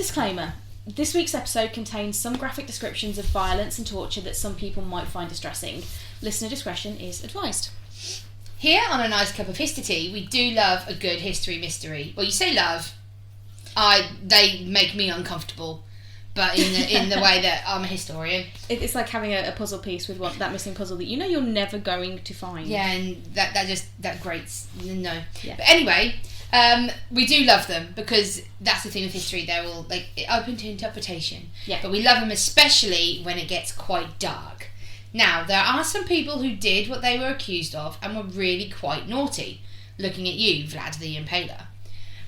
Disclaimer. This week's episode contains some graphic descriptions of violence and torture that some people might find distressing. Listener discretion is advised. Here on A Nice Cup of History, we do love a good history mystery. Well, you say love, they make me uncomfortable, but in the way that I'm a historian. It's like having a puzzle piece with that missing puzzle that you know you're never going to find. Yeah, and that grates. No. Yeah. But anyway, we do love them because that's the thing with history. They're all open to interpretation. Yeah. But we love them especially when it gets quite dark. Now, there are some people who did what they were accused of and were really quite naughty. Looking at you, Vlad the Impaler.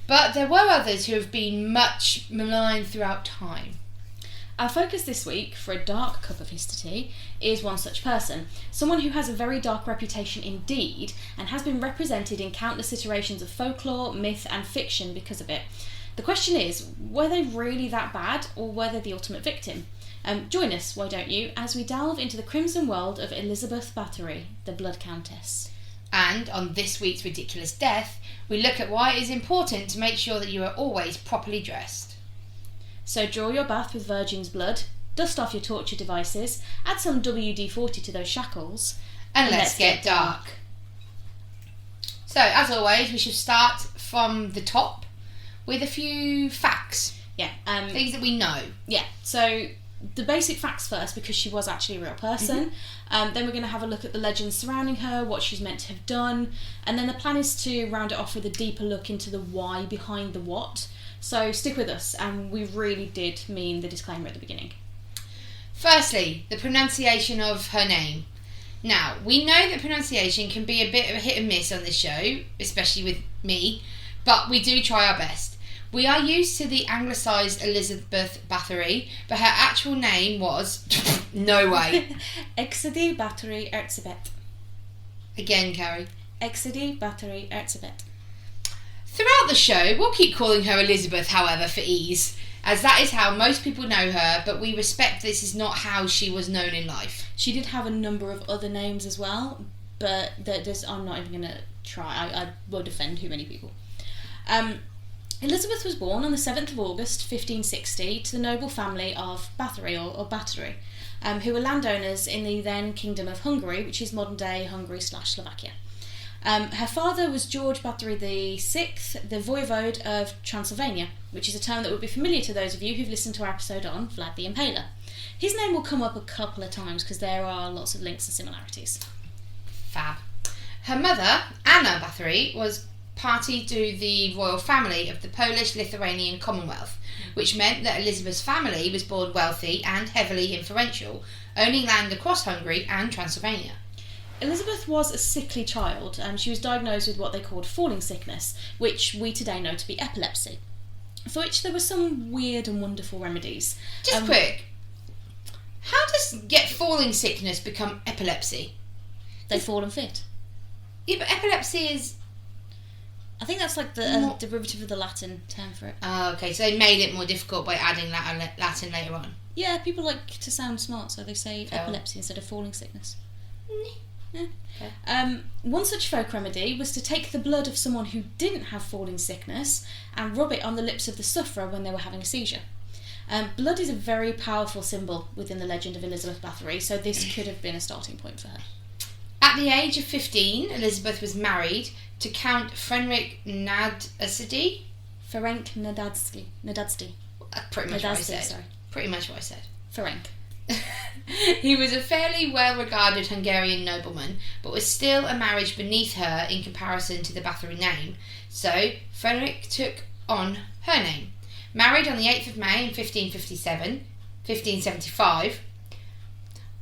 But there were others who have been much maligned throughout time. Our focus this week for a dark cup of history is one such person, someone who has a very dark reputation indeed and has been represented in countless iterations of folklore, myth and fiction because of it. The question is, were they really that bad or were they the ultimate victim? Join us, why don't you, as we delve into the crimson world of Elizabeth Bathory, the Blood Countess. And on this week's Ridiculous Death, we look at why it is important to make sure that you are always properly dressed. So draw your bath with virgin's blood, dust off your torture devices, add some WD-40 to those shackles, and let's get dark. So, as always, we should start from the top with a few facts. Yeah. Things that we know. Yeah, so the basic facts first, because she was actually a real person. Mm-hmm. Then we're going to have a look at the legends surrounding her, what she's meant to have done, and then the plan is to round it off with a deeper look into the why behind the what. So stick with us, and we really did mean the disclaimer at the beginning. Firstly, the pronunciation of her name. Now, we know that pronunciation can be a bit of a hit and miss on this show, especially with me, but we do try our best. We are used to the anglicised Elizabeth Bathory, but her actual name was... no way. Exodie Bathory Erzsébet. Again, Carrie. Exodie Bathory Erzsébet. Throughout the show, we'll keep calling her Elizabeth, however, for ease, as that is how most people know her, but we respect this is not how she was known in life. She did have a number of other names as well, but I'm not even going to try. I won't offend too many people. Elizabeth was born on the 7th of August 1560 to the noble family of Bathory or Bathory, who were landowners in the then Kingdom of Hungary, which is modern day Hungary/Slovakia. Her father was George Bathory VI, the voivode of Transylvania, which is a term that would be familiar to those of you who've listened to our episode on Vlad the Impaler. His name will come up a couple of times because there are lots of links and similarities. Fab. Her mother, Anna Bathory, was party to the royal family of the Polish-Lithuanian Commonwealth, which meant that Elizabeth's family was born wealthy and heavily influential, owning land across Hungary and Transylvania. Elizabeth was a sickly child, and she was diagnosed with what they called falling sickness, which we today know to be epilepsy, for which there were some weird and wonderful remedies. Just quick, how does get falling sickness become epilepsy? They fall and fit. Yeah, but epilepsy is... I think that's like the derivative of the Latin term for it. Oh, okay, so they made it more difficult by adding Latin later on. Yeah, people like to sound smart, so they say epilepsy instead of falling sickness. Yeah. Okay. One such folk remedy was to take the blood of someone who didn't have falling sickness and rub it on the lips of the sufferer when they were having a seizure. Blood is a very powerful symbol within the legend of Elizabeth Bathory, so this could have been a starting point for her. At the age of 15, Elizabeth was married to Count Frederick Nadasdy. Ferenc Nadadsky. Pretty much what I said. Sorry. Pretty much what I said. Ferenc. He was a fairly well-regarded Hungarian nobleman, but was still a marriage beneath her in comparison to the Bathory name, so Frederick took on her name. Married on the 8th of May in 1575.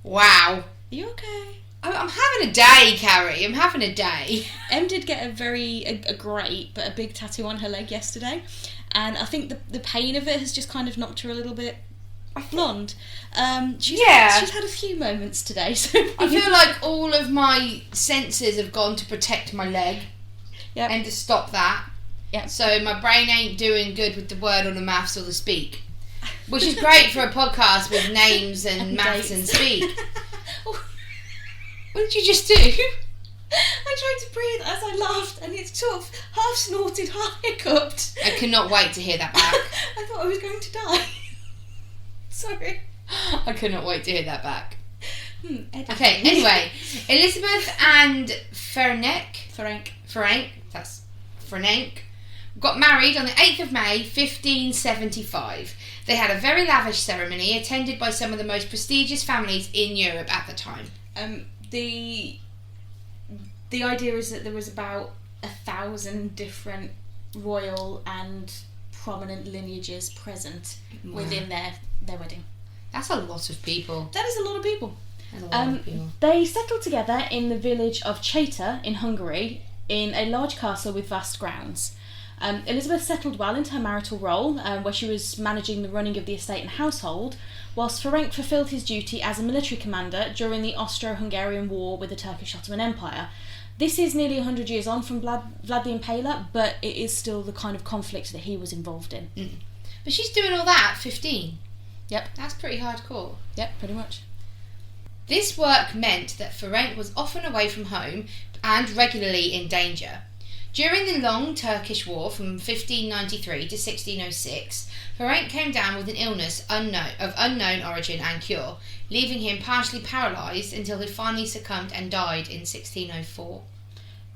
Wow. Are you okay? I'm having a day, Carrie. I'm having a day. Em did get a great but a big tattoo on her leg yesterday, and I think the pain of it has just kind of knocked her a little bit blonde. She's had a few moments today, so I feel like all of my senses have gone to protect my leg. Yep. And to stop that. Yeah. So my brain ain't doing good with the word or the maths or the speak, which is great for a podcast with names and maths and speak. What did you just do? I tried to breathe as I laughed, and it sort of half snorted, half hiccuped. I cannot wait to hear that back. I thought I was going to die. Sorry. I cannot wait to hear that back. Editing. Okay, anyway, Elizabeth and Ferenc, that's Ferenc, got married on the 8th of May 1575. They had a very lavish ceremony attended by some of the most prestigious families in Europe at the time. The idea is that there was about 1,000 different royal and prominent lineages present within their wedding. That's a lot of people. That is a lot of people. That's a lot of people. They settled together in the village of Cheta in Hungary in a large castle with vast grounds. Elizabeth settled well into her marital role, where she was managing the running of the estate and household, whilst Ferenc fulfilled his duty as a military commander during the Austro-Hungarian War with the Turkish Ottoman Empire. This is nearly 100 years on from Vlad the Impaler, but it is still the kind of conflict that he was involved in. But she's doing all that at 15. Yep. That's pretty hardcore. Yep, pretty much. This work meant that Ferenc was often away from home and regularly in danger. During the long Turkish War from 1593 to 1606, Ferenc came down with an illness of unknown origin and cure, leaving him partially paralysed until he finally succumbed and died in 1604.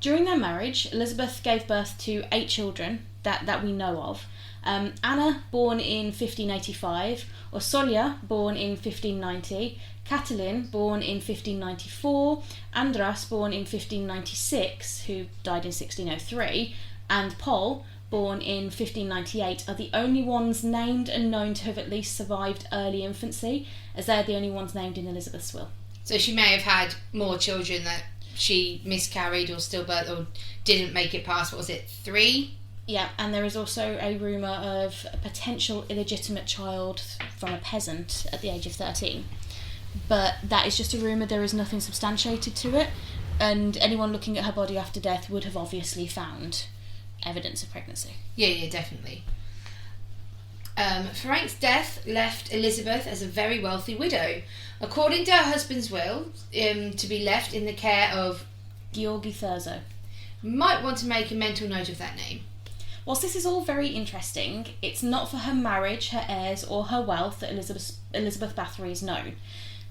During their marriage, Elizabeth gave birth to 8 children that we know of. Anna, born in 1585, Osolia, born in 1590, Catalin, born in 1594, Andras, born in 1596, who died in 1603, and Paul, born in 1598, are the only ones named and known to have at least survived early infancy, as they're the only ones named in Elizabeth's will. So she may have had more children that she miscarried or stillbirth or didn't make it past, what was it, 3? Yeah, and there is also a rumour of a potential illegitimate child from a peasant at the age of 13. But that is just a rumour, there is nothing substantiated to it, and anyone looking at her body after death would have obviously found evidence of pregnancy. Yeah, definitely. Ferenc's death left Elizabeth as a very wealthy widow. According to her husband's will, to be left in the care of Georgi Thurzo. Might want to make a mental note of that name. Whilst this is all very interesting, it's not for her marriage, her heirs, or her wealth that Elizabeth Bathory is known.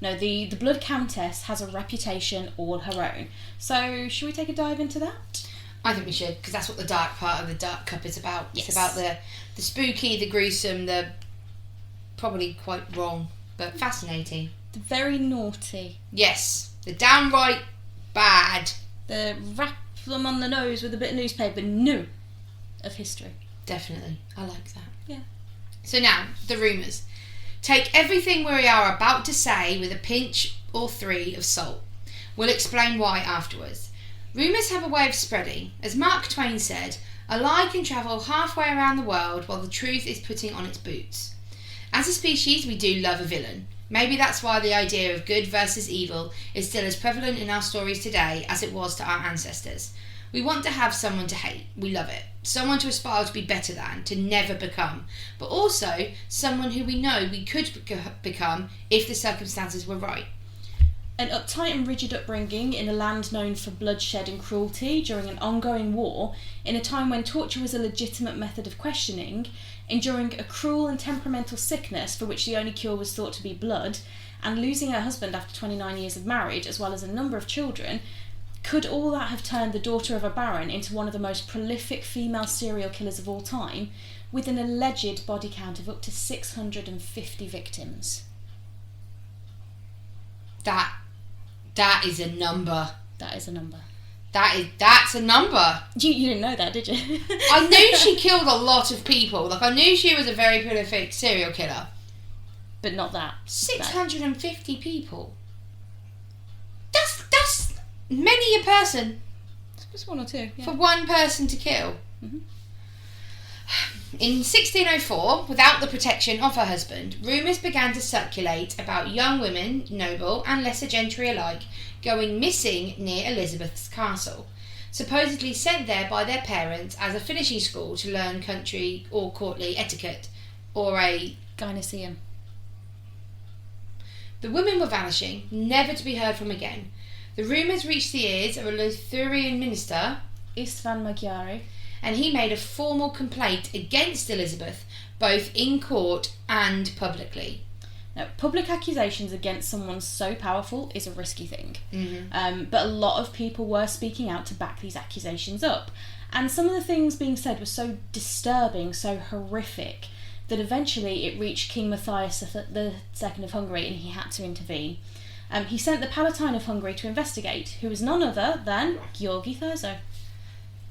No, the blood Countess has a reputation all her own. So, should we take a dive into that? I think we should, because that's what the dark part of the Dark Cup is about. Yes. It's about the spooky, the gruesome, the probably quite wrong, but fascinating. The very naughty. Yes, the downright bad. The wrap them on the nose with a bit of newspaper, no, of history. Definitely, I like that. Yeah. So now, the rumours. Take everything we are about to say with a pinch or 3 of salt. We'll explain why afterwards. Rumours have a way of spreading. As Mark Twain said, a lie can travel halfway around the world while the truth is putting on its boots. As a species, we do love a villain. Maybe that's why the idea of good versus evil is still as prevalent in our stories today as it was to our ancestors. We want to have someone to hate. We love it. Someone to aspire to be better than, to never become. But also, someone who we know we could become if the circumstances were right. An uptight and rigid upbringing in a land known for bloodshed and cruelty during an ongoing war, in a time when torture was a legitimate method of questioning, enduring a cruel and temperamental sickness for which the only cure was thought to be blood, and losing her husband after 29 years of marriage, as well as a number of children, could all that have turned the daughter of a baron into one of the most prolific female serial killers of all time, with an alleged body count of up to 650 victims? That is a number. That is a number. That's a number. You didn't know that, did you? I knew she killed a lot of people. Like, I knew she was a very prolific serial killer. But not that. 650 people. That's many a person. Just 1 or 2. Yeah. For one person to kill. Mm-hmm. In 1604, without the protection of her husband, rumours began to circulate about young women, noble and lesser gentry alike, going missing near Elizabeth's castle, supposedly sent there by their parents as a finishing school to learn country or courtly etiquette, or a Gynoecium. The women were vanishing, never to be heard from again. The rumours reached the ears of a Lithuanian minister, Istvan Magyari, and he made a formal complaint against Elizabeth, both in court and publicly. Now, public accusations against someone so powerful is a risky thing. Mm-hmm. But a lot of people were speaking out to back these accusations up. And some of the things being said were so disturbing, so horrific, that eventually it reached King Matthias II of Hungary and he had to intervene. He sent the Palatine of Hungary to investigate, who was none other than Georgi Thurzo.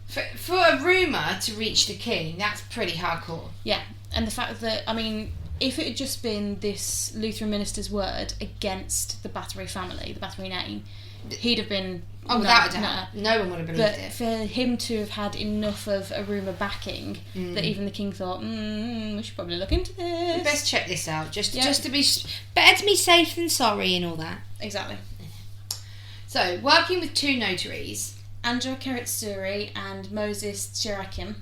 For a rumour to reach the king, that's pretty hardcore. Yeah, and the fact that, I mean, if it had just been this Lutheran minister's word against the Bathory family, the Bathory name, he'd have been... Oh, without a doubt. No one would have believed it. But for him to have had enough of a rumour backing that even the king thought, we should probably look into this. We best check this out, just to be... Better to be safe than sorry and all that. Exactly. So, working with two notaries... Andrew Keritsuri and Moses Chirakim.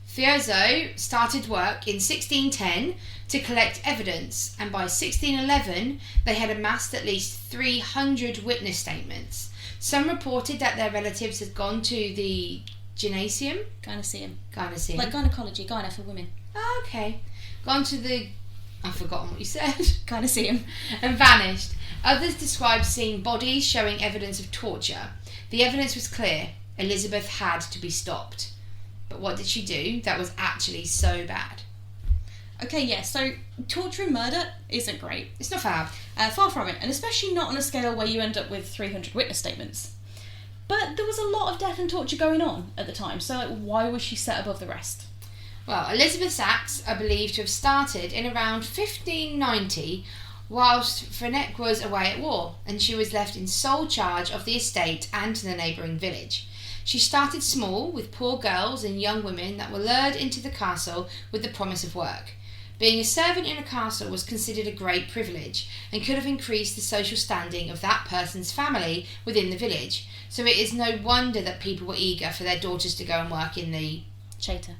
Thurzo started work in 1610 to collect evidence, and by 1611 they had amassed at least 300 witness statements. Some reported that their relatives had gone to the gymnasium. Gynoecium. Like gynecology, gyno for women. Oh, okay. Gone to the... I've forgotten what you said. Gynoecium. And vanished. Others described seeing bodies showing evidence of torture. The evidence was clear. Elizabeth had to be stopped. But what did she do that was actually so bad? Okay, yeah, so torture and murder isn't great. It's not fab. Far from it, and especially not on a scale where you end up with 300 witness statements. But there was a lot of death and torture going on at the time, so why was she set above the rest? Well, Elizabeth's acts are believed to have started in around 1590, whilst Freneck was away at war, and she was left in sole charge of the estate and the neighbouring village. She started small, with poor girls and young women that were lured into the castle with the promise of work. Being a servant in a castle was considered a great privilege, and could have increased the social standing of that person's family within the village, so it is no wonder that people were eager for their daughters to go and work in the... Cheta.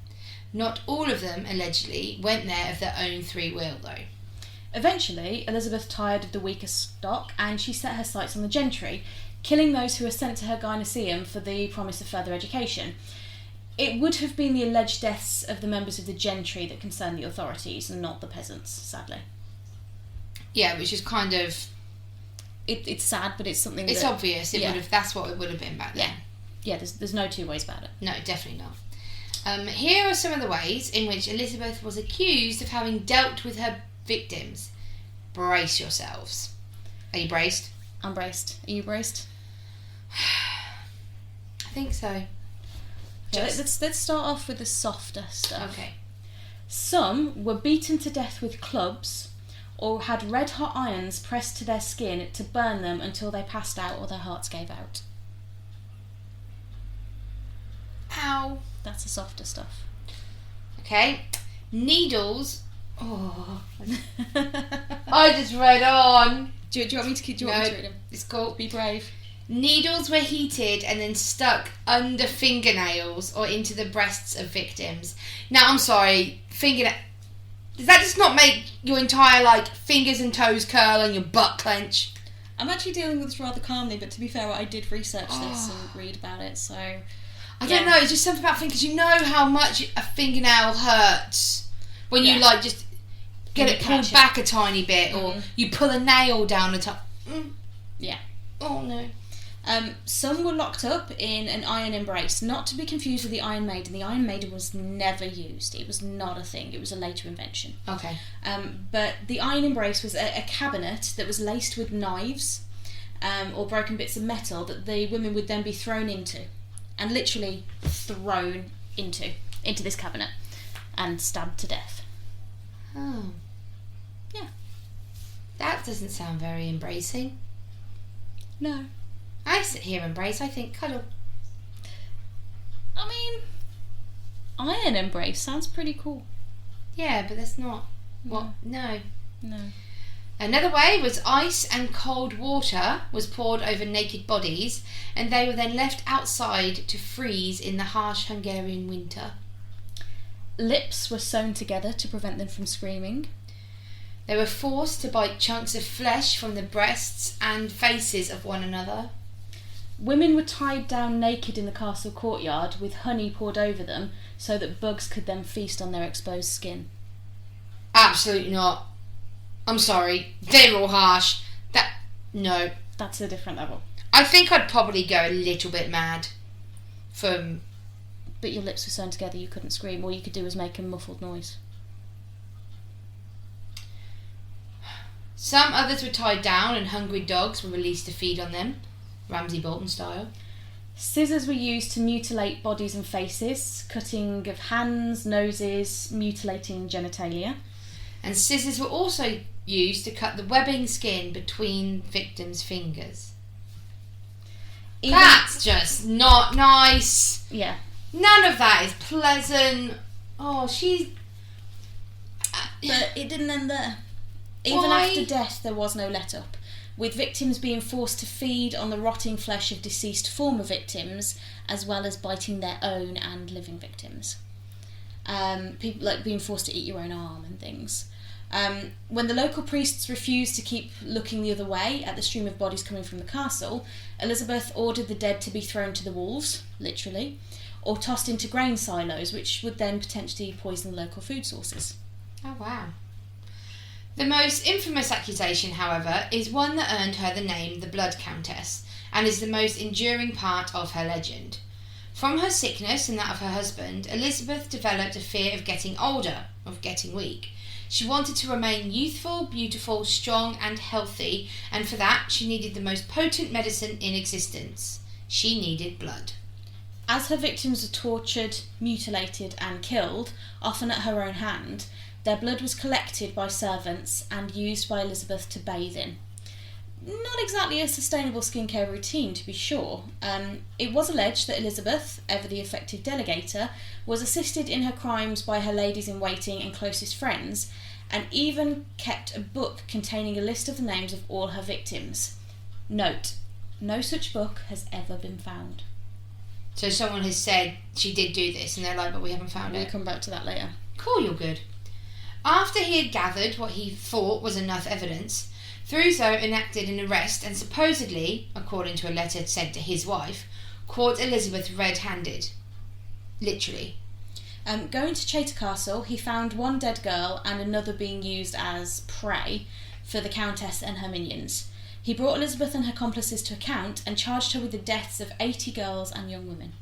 Not all of them, allegedly, went there of their own free will, though. Eventually, Elizabeth tired of the weaker stock, and she set her sights on the gentry, killing those who were sent to her gynoecium for the promise of further education. It would have been the alleged deaths of the members of the gentry that concerned the authorities, and not the peasants, sadly. Yeah, which is kind of... It's sad, but it's something It's obvious. Would have. That's what it would have been back then. Yeah, there's no two ways about it. No, definitely not. Here are some of the ways in which Elizabeth was accused of having dealt with her victims. Brace yourselves. Are you braced? I'm braced. Are you braced? I think so. Okay, let's start off with the softer stuff. Okay. Some were beaten to death with clubs, or had red-hot irons pressed to their skin to burn them until they passed out or their hearts gave out. Ow. That's the softer stuff. Okay. Needles. Oh. I just read on. Do you want me to read them? It's cool. Be brave. Needles were heated and then stuck under fingernails or into the breasts of victims. Now, I'm sorry, does that just not make your entire, fingers and toes curl and your butt clench? I'm actually dealing with this rather calmly, but to be fair, I did research this and read about it, so... I don't know, it's just something about fingers. You know how much a fingernail hurts when you, just get it pulled back a tiny bit, or you pull a nail down the top. Yeah. Oh, no. Some were locked up in an iron embrace, not to be confused with the Iron Maiden. The Iron Maiden was never used. It was not a thing. It was a later invention. Okay. But the iron embrace was a cabinet that was laced with knives or broken bits of metal that the women would then be thrown into, and literally thrown into this cabinet and stabbed to death. Oh. Yeah. That doesn't sound very embracing. No. I sit here and embrace, I think cuddle. I mean, iron embrace sounds pretty cool. Yeah, but that's not what... No. Another way was ice and cold water was poured over naked bodies, and they were then left outside to freeze in the harsh Hungarian winter. Lips were sewn together to prevent them from screaming. They were forced to bite chunks of flesh from the breasts and faces of one another. Women were tied down naked in the castle courtyard with honey poured over them so that bugs could then feast on their exposed skin. Absolutely not. I'm sorry. They're all harsh. No. That's a different level. I think I'd probably go a little bit mad from... But your lips were sewn together, you couldn't scream. All you could do was make a muffled noise. Some others were tied down and hungry dogs were released to feed on them, Ramsay Bolton style. Scissors were used to mutilate bodies and faces, cutting of hands, noses, mutilating genitalia. And scissors were also used to cut the webbing skin between victims' fingers. That's just not nice. Yeah. None of that is pleasant. Oh, she's... But it didn't end there. Even after death, there was no let-up, with victims being forced to feed on the rotting flesh of deceased former victims, as well as biting their own and living victims. People like being forced to eat your own arm and things. When the local priests refused to keep looking the other way at the stream of bodies coming from the castle, Elizabeth ordered the dead to be thrown to the wolves, literally, or tossed into grain silos, which would then potentially poison local food sources. Oh, wow. The most infamous accusation, however, is one that earned her the name the Blood Countess, and is the most enduring part of her legend. From her sickness and that of her husband, Elizabeth developed a fear of getting older, of getting weak. She wanted to remain youthful, beautiful, strong and healthy, and for that she needed the most potent medicine in existence. She needed blood. As her victims were tortured, mutilated and killed, often at her own hand, their blood was collected by servants and used by Elizabeth to bathe in. Not exactly a sustainable skincare routine, to be sure. It was alleged that Elizabeth, ever the effective delegator, was assisted in her crimes by her ladies-in-waiting and closest friends, and even kept a book containing a list of the names of all her victims. Note, no such book has ever been found. So someone has said she did do this, and they're like, but we haven't found it. We'll come back to that later. Cool, you're good. After he had gathered what he thought was enough evidence, Thurzo enacted an arrest and supposedly, according to a letter sent to his wife, caught Elizabeth red-handed. Literally. Going to Chaytor Castle, he found one dead girl and another being used as prey for the Countess and her minions. He brought Elizabeth and her accomplices to account and charged her with the deaths of 80 girls and young women.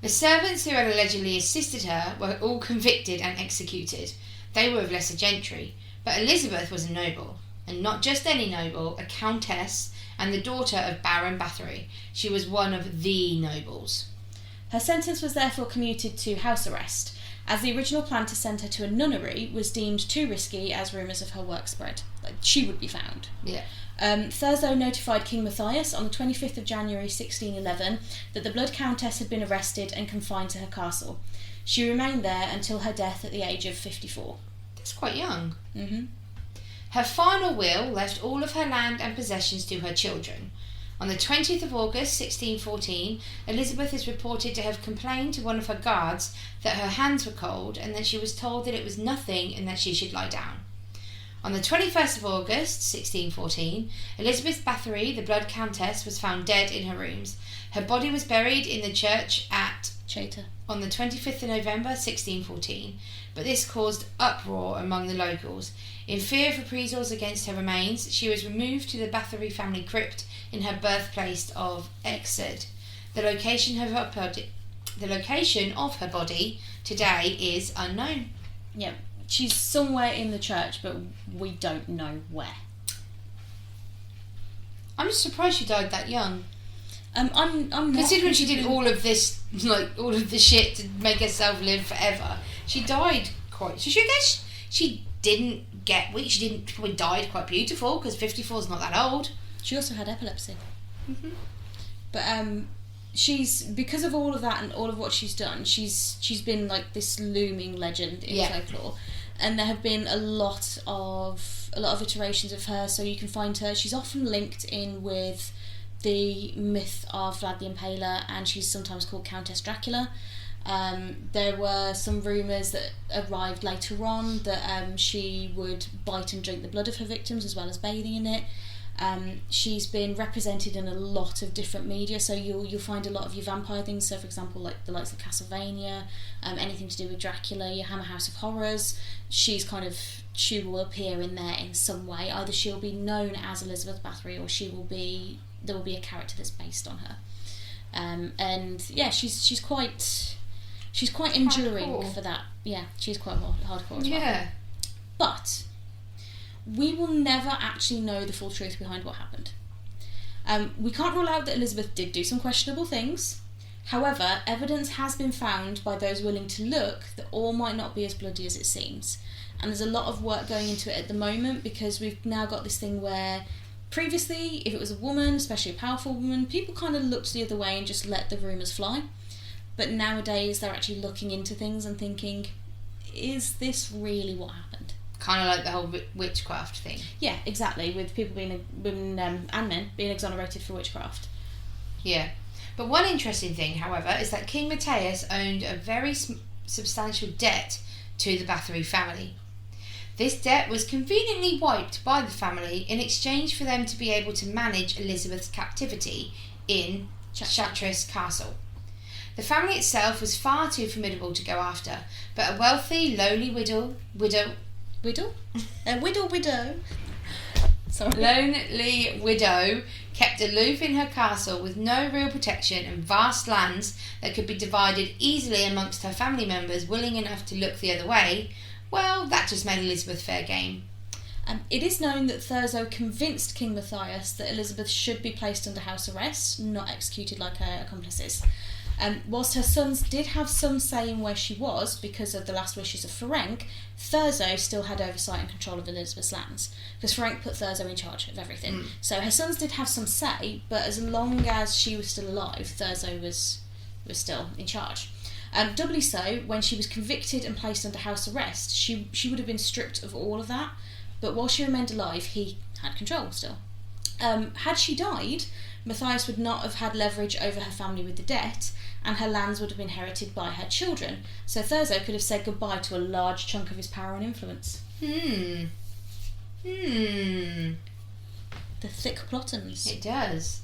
The servants who had allegedly assisted her were all convicted and executed. They were of lesser gentry, but Elizabeth was a noble, and not just any noble, a countess and the daughter of Baron Bathory. She was one of the nobles. Her sentence was therefore commuted to house arrest, as the original plan to send her to a nunnery was deemed too risky as rumours of her work spread. Like, she would be found. Yeah. Thurzo notified King Matthias on the 25th of January 1611 that the Blood Countess had been arrested and confined to her castle. She remained there until her death at the age of 54. That's quite young. Mm-hmm. Her final will left all of her land and possessions to her children. On the 20th of August 1614, Elizabeth is reported to have complained to one of her guards that her hands were cold and that she was told that it was nothing and that she should lie down. On the 21st of August 1614, Elizabeth Bathory, the Blood Countess, was found dead in her rooms. Her body was buried in the church at Chaytor on the 25th of November 1614, but this caused uproar among the locals. In fear of reprisals against her remains, she was removed to the Bathory family crypt in her birthplace of Exeter. The location of her body today is unknown. Yeah, she's somewhere in the church, but we don't know where. I'm just surprised she died that young. I'm not considering she did all of this, like all of the shit to make herself live forever. She died quite. So I guess she didn't get weak. She probably died quite beautiful because 54 is not that old. She also had epilepsy. Mm-hmm. But she's, because of all of that and all of what she's done, she's been like this looming legend in folklore, and there have been a lot of iterations of her. So you can find her. She's often linked in with the myth of Vlad the Impaler, and she's sometimes called Countess Dracula. There were some rumours that arrived later on that she would bite and drink the blood of her victims as well as bathing in it. She's been represented in a lot of different media, so you'll find a lot of your vampire things. So, for example, like the likes of Castlevania, anything to do with Dracula, your Hammer House of Horrors. She will appear in there in some way. Either she'll be known as Elizabeth Bathory, or there will be a character that's based on her. And yeah, she's quite enduring hardcore. for that. Yeah, she's quite hardcore as well. Yeah. But we will never actually know the full truth behind what happened. We can't rule out that Elizabeth did do some questionable things. However, evidence has been found by those willing to look that all might not be as bloody as it seems. And there's a lot of work going into it at the moment, because we've now got this thing where previously, if it was a woman, especially a powerful woman, people kind of looked the other way and just let the rumours fly. But nowadays, they're actually looking into things and thinking, is this really what happened? Kind of like the whole witchcraft thing. Yeah, exactly, with people women and men being exonerated for witchcraft. Yeah. But one interesting thing, however, is that King Matthias owned a very substantial debt to the Bathory family. This debt was conveniently wiped by the family in exchange for them to be able to manage Elizabeth's captivity in Chartres Castle. The family itself was far too formidable to go after, but a wealthy, lowly widow. Sorry. Lonely widow kept aloof in her castle with no real protection and vast lands that could be divided easily amongst her family members willing enough to look the other way. Well, that just made Elizabeth fair game. It is known that Thurzo convinced King Matthias that Elizabeth should be placed under house arrest, not executed like her accomplices. Whilst her sons did have some say in where she was because of the last wishes of Ferenc, Thurzo still had oversight and control of Elizabeth's lands, because Ferenc put Thurzo in charge of everything. So her sons did have some say, but as long as she was still alive, Thurzo was still in charge. Doubly so, when she was convicted and placed under house arrest, she would have been stripped of all of that, but while she remained alive, he had control still. Had she died, Matthias would not have had leverage over her family with the debt, and her lands would have been inherited by her children, so Thurzo could have said goodbye to a large chunk of his power and influence. The thick plottons. It does.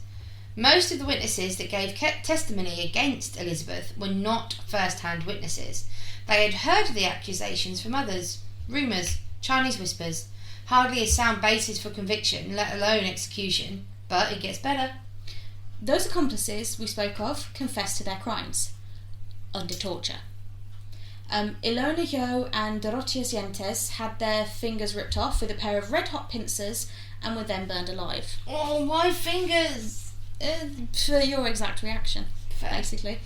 Most of the witnesses that gave testimony against Elizabeth were not first-hand witnesses. They had heard of the accusations from others, rumours, Chinese whispers. Hardly a sound basis for conviction, let alone execution. But it gets better. Those accomplices we spoke of confessed to their crimes under torture. Ilona Yo and Dorothea Zientes had their fingers ripped off with a pair of red-hot pincers and were then burned alive. Oh, my fingers! For your exact reaction, Fair. Basically.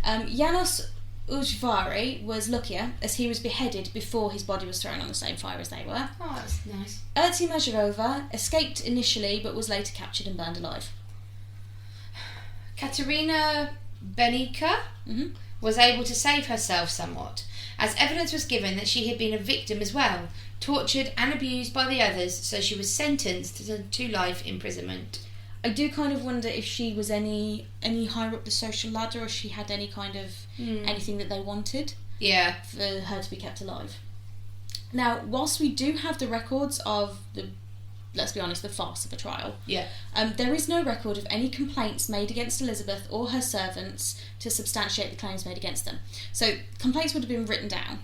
Janos Ujvari was luckier, as he was beheaded before his body was thrown on the same fire as they were. Oh, that's nice. Erzi Mazharova escaped initially, but was later captured and burned alive. Katerina Benica was able to save herself somewhat, as evidence was given that she had been a victim as well, tortured and abused by the others, so she was sentenced to life imprisonment. I do kind of wonder if she was any higher up the social ladder, or if she had any kind of anything that they wanted for her to be kept alive. Now, whilst we do have the records of let's be honest, the farce of the trial, there is no record of any complaints made against Elizabeth or her servants to substantiate the claims made against them. So complaints would have been written down,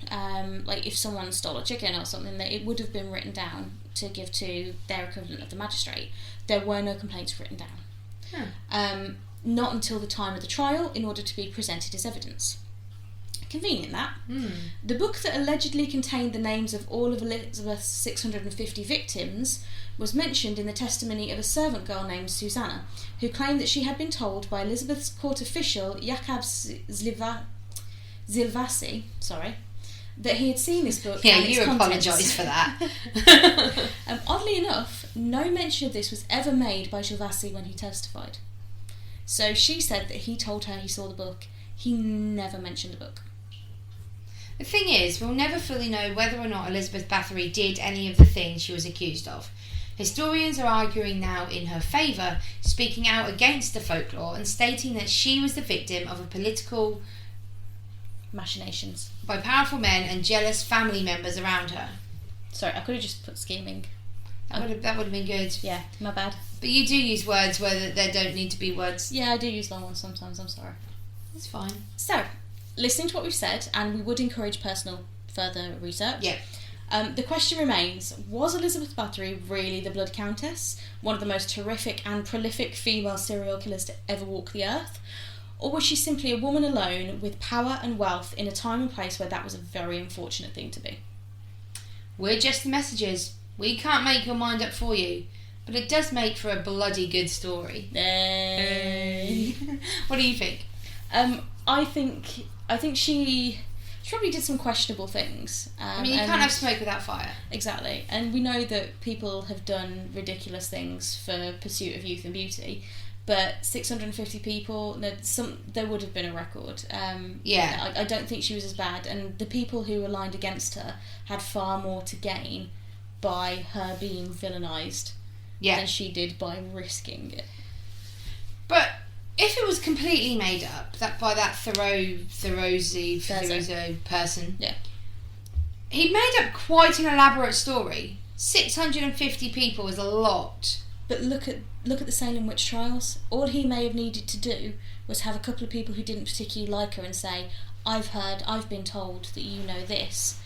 like if someone stole a chicken or something, that it would have been written down to give to their equivalent of the magistrate. There were no complaints written down. Not until the time of the trial, in order to be presented as evidence. Convenient, that. The book that allegedly contained the names of all of Elizabeth's 650 victims was mentioned in the testimony of a servant girl named Susanna, who claimed that she had been told by Elizabeth's court official, Jakub Zilvasi, that he had seen this book and its you contents. apologise for that. Oddly enough, no mention of this was ever made by Zilvasi when he testified. So she said that he told her he saw the book. He never mentioned the book. The thing is, we'll never fully know whether or not Elizabeth Bathory did any of the things she was accused of. Historians are arguing now in her favour, speaking out against the folklore and stating that she was the victim of a political machinations by powerful men and jealous family members around her. Sorry, I could have just put scheming. That would have been good. Yeah, my bad. But you do use words where there don't need to be words. Yeah, I do use long ones sometimes, I'm sorry. That's fine. So, listening to what we've said, and we would encourage personal further research. Yeah. The question remains, was Elizabeth Bathory really the Blood Countess, one of the most horrific and prolific female serial killers to ever walk the earth? Or was she simply a woman alone with power and wealth in a time and place where that was a very unfortunate thing to be? We're just the messengers. We can't make your mind up for you. But it does make for a bloody good story. What do you think? I think she probably did some questionable things. I mean, you can't have smoke without fire. Exactly. And we know that people have done ridiculous things for pursuit of youth and beauty. But 650 people, there would have been a record. Yeah. I don't think she was as bad. And the people who aligned against her had far more to gain by her being villainised than she did by risking it. But if it was completely made up, that by that Thoreau person, he made up quite an elaborate story. 650 people is a lot. But look at the Salem witch trials. All he may have needed to do was have a couple of people who didn't particularly like her and say, I've been told that you know this.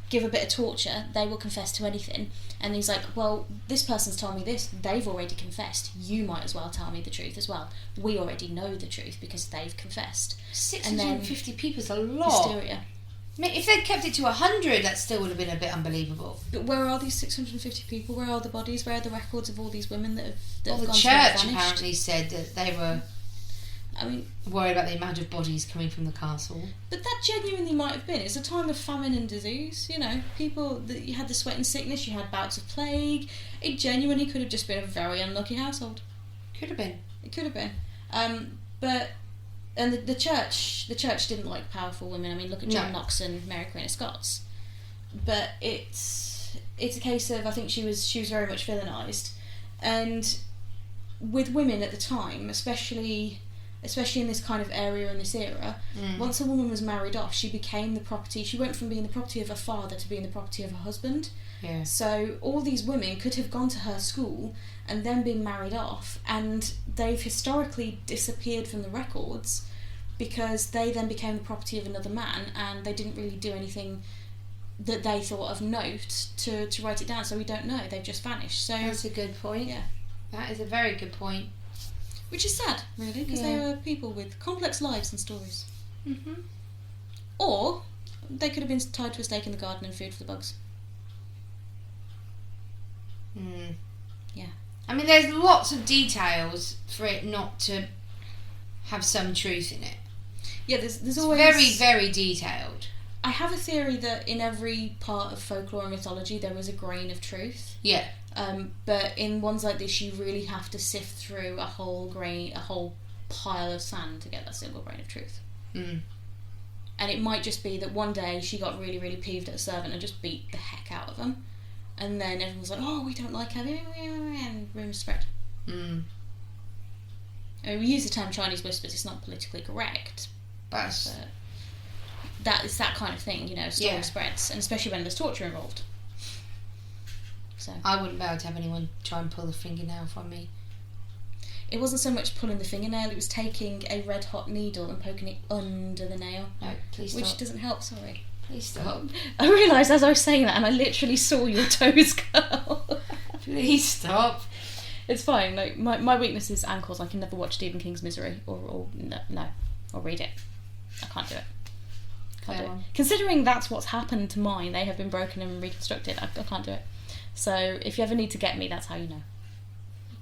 Give a bit of torture, they will confess to anything. And he's like, well, this person's told me this, they've already confessed. You might as well tell me the truth as well. We already know the truth because they've confessed. 650 people is a lot. Hysteria. I mean, if they'd kept it to 100, that still would have been a bit unbelievable. But where are these 650 people? Where are the bodies? Where are the records of all these women that have the gone church vanished? apparently said that they were worried about the amount of bodies coming from the castle. But that genuinely might have been. It's a time of famine and disease. You know, you had the sweat and sickness. You had bouts of plague. It genuinely could have just been a very unlucky household. Could have been. It could have been. And the church didn't like powerful women. I mean, look at John Knox and Mary Queen of Scots. But it's a case of, I think she was very much villainised, and with women at the time, especially in this kind of area and this era, once a woman was married off, she became the property. She went from being the property of her father to being the property of her husband. Yeah. So all these women could have gone to her school and then been married off, and they've historically disappeared from the records because they then became the property of another man, and they didn't really do anything that they thought of note to write it down, so we don't know. They've just vanished. So that's a good point. Yeah. That is a very good point. Which is sad, really, because they were people with complex lives and stories. Mm-hmm. Or they could have been tied to a stake in the garden and food for the bugs. Yeah. I mean, there's lots of details for it not to have some truth in it. Yeah, there's it's always... very, very detailed. I have a theory that in every part of folklore and mythology there is a grain of truth. Yeah. But in ones like this, you really have to sift through a whole pile of sand to get that single grain of truth. Mm. And it might just be that one day she got really, really peeved at a servant and just beat the heck out of him. And then everyone's like, oh, we don't like her, and rumours spread. Mm. I mean, we use the term Chinese whispers, it's not politically correct. But it's that kind of thing, you know, story spreads, and especially when there's torture involved. So I wouldn't be able to have anyone try and pull a fingernail from me. It wasn't so much pulling the fingernail, it was taking a red hot needle and poking it under the nail. No, please stop. Which doesn't help, sorry. Please stop. I realised as I was saying that, and I literally saw your toes curl. Please stop. It's fine. Like my weakness is ankles. I can never watch Stephen King's Misery or read it. I can't do it. Can't do it. Considering that's what's happened to mine, they have been broken and reconstructed. I can't do it. So if you ever need to get me, that's how you know.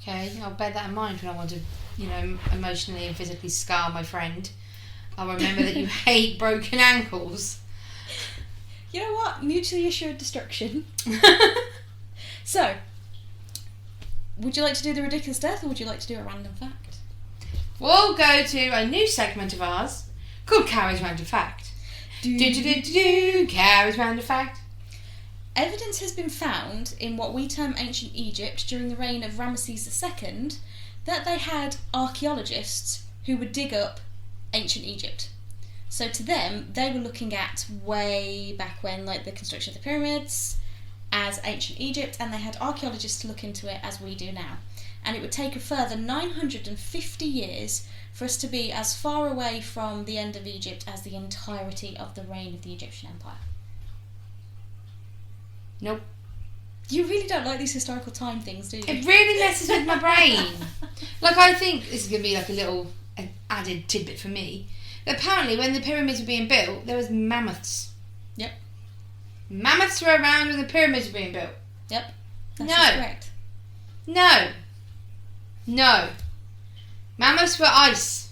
Okay, I'll bear that in mind when I want to, emotionally and physically scar my friend. I'll remember that you hate broken ankles. You know what? Mutually assured destruction. So, would you like to do the ridiculous death, or would you like to do a random fact? We'll go to a new segment of ours called Carrie's Random Fact. Carrie's Random Fact. Evidence has been found in what we term ancient Egypt during the reign of Ramesses II that they had archaeologists who would dig up ancient Egypt. So to them, they were looking at way back when, like the construction of the pyramids as ancient Egypt, and they had archaeologists to look into it as we do now. And it would take a further 950 years for us to be as far away from the end of Egypt as the entirety of the reign of the Egyptian Empire. Nope. You really don't like these historical time things, do you? It really messes with my brain. Like, I think this is going to be like an added tidbit for me. That apparently when the pyramids were being built, there was mammoths. Yep. Mammoths were around when the pyramids were being built. Yep. That's No. correct. No. Mammoths were ice.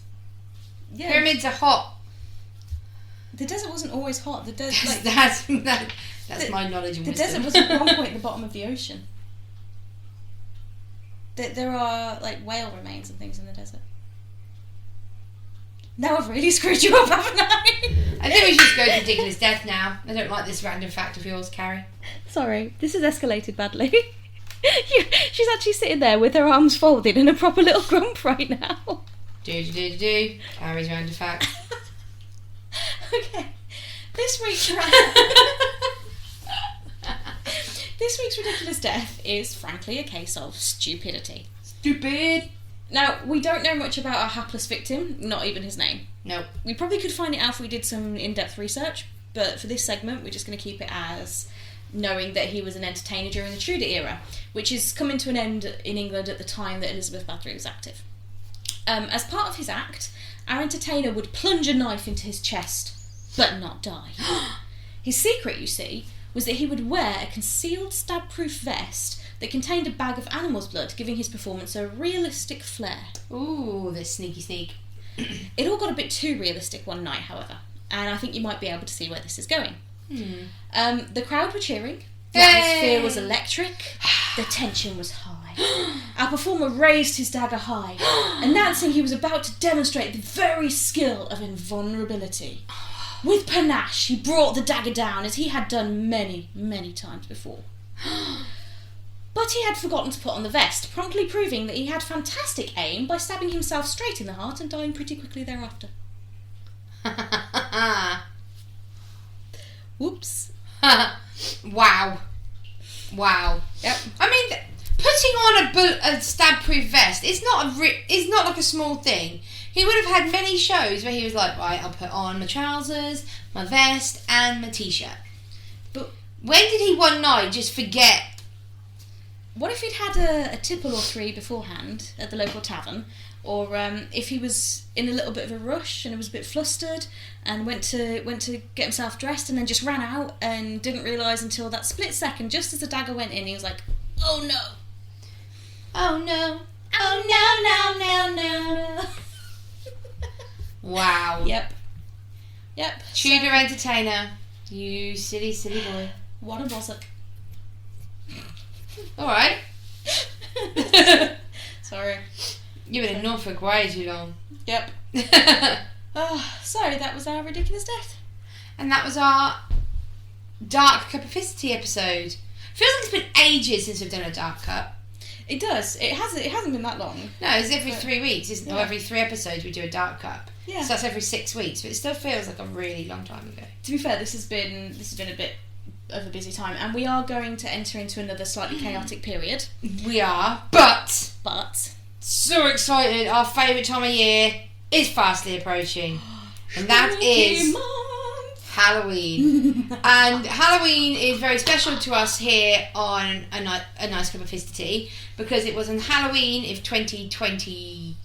Yeah. Pyramids are hot. The desert wasn't always hot. The desert, That's my knowledge and the wisdom. desert was at one point at the bottom of the ocean. There are like whale remains and things in the desert. Now I've really screwed you up, haven't I? I think we should just go to ridiculous death now. I don't like this random fact of yours, Carrie. Sorry, this has escalated badly. She's actually sitting there with her arms folded in a proper little grump right now. Do. Carrie's random fact. Okay. This week's ridiculous death is frankly a case of stupidity. Stupid. Now, we don't know much about our hapless victim, not even his name. Nope. We probably could find it out if we did some in-depth research, but for this segment we're just going to keep it as knowing that he was an entertainer during the Tudor era, which is coming to an end in England at the time that Elizabeth Bathory was active. As part of his act, our entertainer would plunge a knife into his chest, but not die. His secret, you see, was that he would wear a concealed stab-proof vest that contained a bag of animal's blood, giving his performance a realistic flair. Ooh, the sneaky sneak. It all got a bit too realistic one night, however, and I think you might be able to see where this is going. The crowd were cheering, the atmosphere was electric, the tension was high. Our performer raised his dagger high, announcing he was about to demonstrate the very skill of invulnerability. With panache, he brought the dagger down as he had done many, many times before. But he had forgotten to put on the vest, promptly proving that he had fantastic aim by stabbing himself straight in the heart and dying pretty quickly thereafter. Whoops. Wow. Yep. I mean, putting on a stab-proof vest is not like a small thing. He would have had many shows where he was like, right, I'll put on my trousers, my vest, and my t-shirt. But when did he one night just forget? What if he'd had a tipple or three beforehand at the local tavern, or if he was in a little bit of a rush and was a bit flustered and went to get himself dressed and then just ran out and didn't realise until that split second, just as the dagger went in, he was like, oh no. Oh no. Oh no. Wow. Yep. Tudor entertainer. You silly boy. What a wazzock. Alright. Sorry. You've been in Norfolk way too long. Yep. So that was our ridiculous death. And that was our Dark Cupificity episode. Feels like it's been ages since we've done a Dark Cup. It does. It hasn't been that long. No, it's every 3 weeks, isn't it? Or every 3 episodes we do a Dark Cup. Yeah. So that's every 6 weeks, but it still feels like a really long time ago. To be fair, this has been a bit of a busy time, and we are going to enter into another slightly chaotic period. We are, but so excited! Our favourite time of year is fastly approaching, and that is Halloween. And Halloween is very special to us here on a Nice Cup of Fizzy Tea, because it was on Halloween of 2020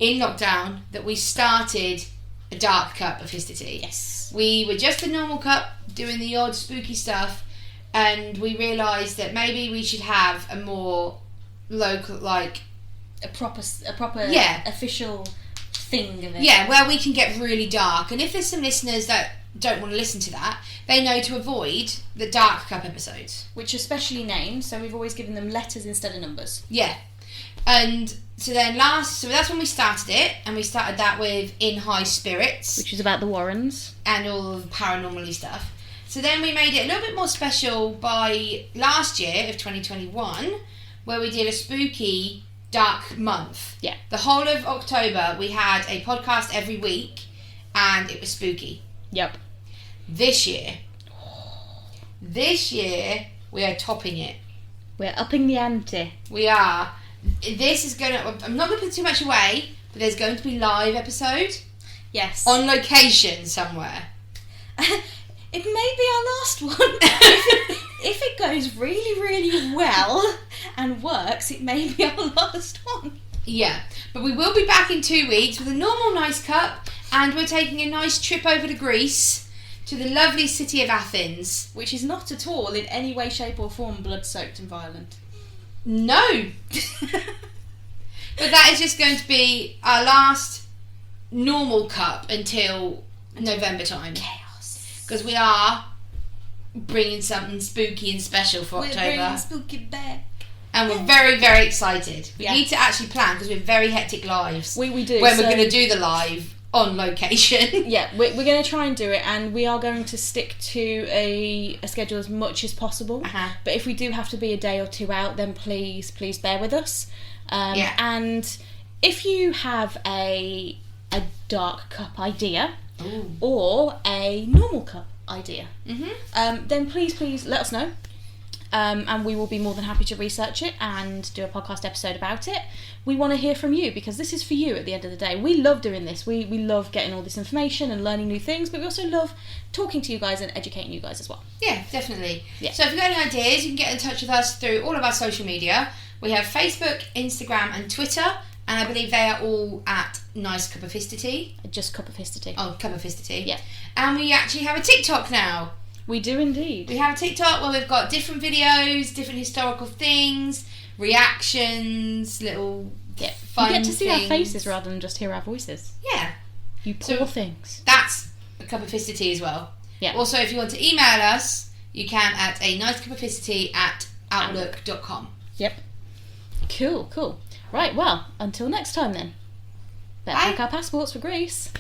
in lockdown that we started a Dark Cup of Fizzy Tea. Yes. We were just a normal cup doing the odd spooky stuff, and we realised that maybe we should have a more local, like a proper official thing of it. Yeah, where we can get really dark. And if there's some listeners that don't want to listen to that, they know to avoid the Dark Cup episodes, which are specially named, so we've always given them letters instead of numbers. Yeah. And so that's when we started it, and we started that with In High Spirits, which is about the Warrens and all the paranormal-y stuff. So then we made it a little bit more special by last year of 2021, where we did a spooky dark month. Yeah. The whole of October we had a podcast every week, and it was spooky. Yep. This year This year, we are topping it. We're upping the ante. We are. This is going to... I'm not going to put too much away, but there's going to be live episode. Yes. On location somewhere. It may be our last one. If it goes really, really well and works, it may be our last one. Yeah, but we will be back in 2 weeks with a normal nice cup, and we're taking a nice trip over to Greece, to the lovely city of Athens. Which is not at all in any way, shape or form blood-soaked and violent. No. But that is just going to be our last normal cup until November time. Chaos. Because we are bringing something spooky and special for October. We're bringing spooky back. And we're very, very excited. We Yeah. need to actually plan because we have very hectic lives. We do. When we're going to do the live on location. Yeah, we're going to try and do it, and we are going to stick to a schedule as much as possible. Uh-huh. But if we do have to be a day or two out, then please bear with us. Yeah. And if you have a dark cup idea, Ooh. or a normal cup idea, Mm-hmm. then please let us know. And we will be more than happy to research it and do a podcast episode about it. We want to hear from you because this is for you at the end of the day. We love doing this. We love getting all this information and learning new things, but we also love talking to you guys and educating you guys as well. Yeah, definitely. Yeah. So if you've got any ideas, you can get in touch with us through all of our social media. We have Facebook, Instagram and Twitter, and I believe they are all at Nice Cup of Histity. Just cup of histity. Oh, Cup of Histity. Yeah. And we actually have a TikTok now. We do indeed. We have a TikTok where we've got different videos, different historical things, reactions, little fun You get to see things. our faces rather than just hear our voices. Yeah. You poor things. That's a cup of histity as well. Yeah. Also, if you want to email us, you can at a nicecupofhistity@outlook.com. Yep. Cool. Right, well, until next time then. Better Bye. pack our passports for Greece.